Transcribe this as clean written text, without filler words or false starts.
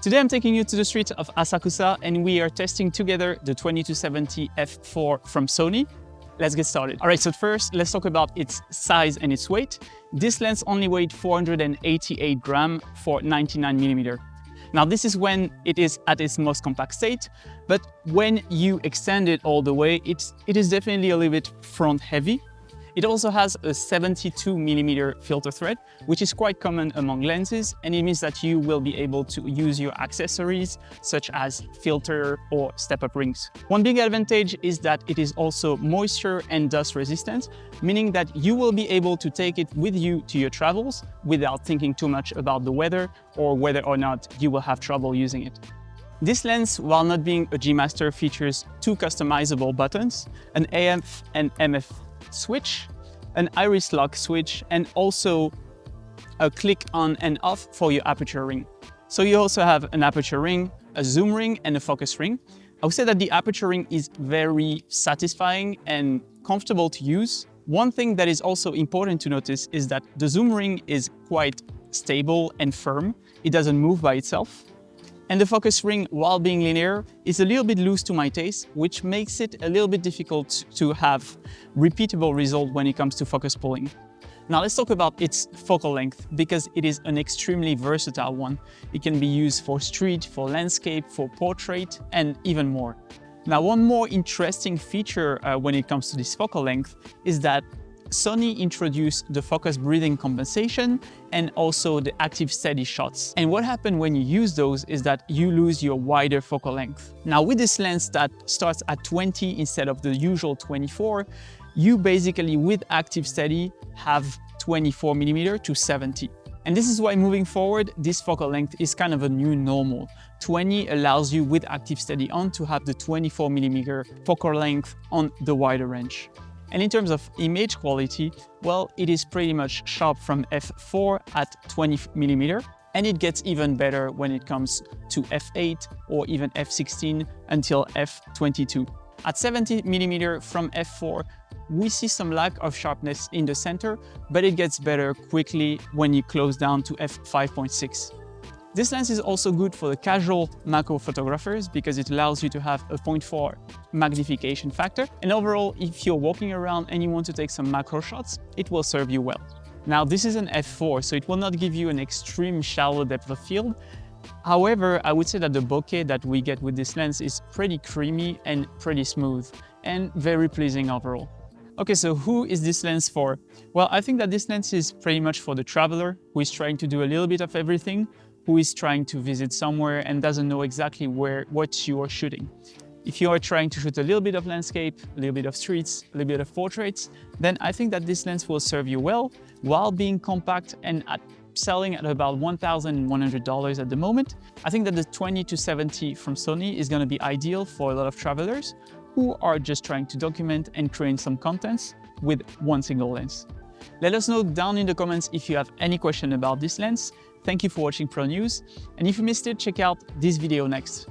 Today I'm taking you to the streets of Asakusa and we are testing together the 20-70 f4 from Sony. Let's get started. All right, so first let's talk about its size and its weight. This lens only weighed 488 grams for 99mm. Now this is when it is at its most compact state, but when you extend it all the way, it is definitely a little bit front heavy. It also has a 72mm filter thread, which is quite common among lenses, and it means that you will be able to use your accessories such as filter or step-up rings. One big advantage is that it is also moisture and dust resistant, meaning that you will be able to take it with you to your travels without thinking too much about the weather or whether or not you will have trouble using it. This lens, while not being a G Master, features two customizable buttons, an AF and MF switch, an iris lock switch, and also a click on and off for your aperture ring. So you also have an aperture ring, a zoom ring, and a focus ring. I would say that the aperture ring is very satisfying and comfortable to use. One thing that is also important to notice is that the zoom ring is quite stable and firm. It doesn't move by itself. And the focus ring, while being linear, is a little bit loose to my taste, which makes it a little bit difficult to have repeatable result when it comes to focus pulling. Now let's talk about its focal length, because it is an extremely versatile one. It can be used for street, for landscape, for portrait, and even more. Now one more interesting feature when it comes to this focal length is that Sony introduced the focus breathing compensation and also the active steady shots. And what happens when you use those is that you lose your wider focal length. Now with this lens that starts at 20 instead of the usual 24, you basically with active steady have 24mm to 70. And this is why moving forward, this focal length is kind of a new normal. 20 allows you with active steady on to have the 24mm focal length on the wider range. And in terms of image quality, well, it is pretty much sharp from f4 at 20mm, and it gets even better when it comes to f8 or even f16 until f22. At 70mm from f4, we see some lack of sharpness in the center, but it gets better quickly when you close down to f5.6. This lens is also good for the casual macro photographers because it allows you to have a 0.4 magnification factor. And overall, if you're walking around and you want to take some macro shots, it will serve you well. Now, this is an f4, so it will not give you an extreme shallow depth of field. However, I would say that the bokeh that we get with this lens is pretty creamy and pretty smooth and very pleasing overall. Okay, so who is this lens for? Well, I think that this lens is pretty much for the traveler who is trying to do a little bit of everything, who is trying to visit somewhere and doesn't know exactly what you are shooting. If you are trying to shoot a little bit of landscape, a little bit of streets, a little bit of portraits, then I think that this lens will serve you well while being compact and selling at about $1,100 at the moment. I think that the 20-70 from Sony is going to be ideal for a lot of travelers who are just trying to document and create some contents with one single lens. Let us know down in the comments if you have any question about this lens. Thank you for watching Pro News, and if you missed it, check out this video next.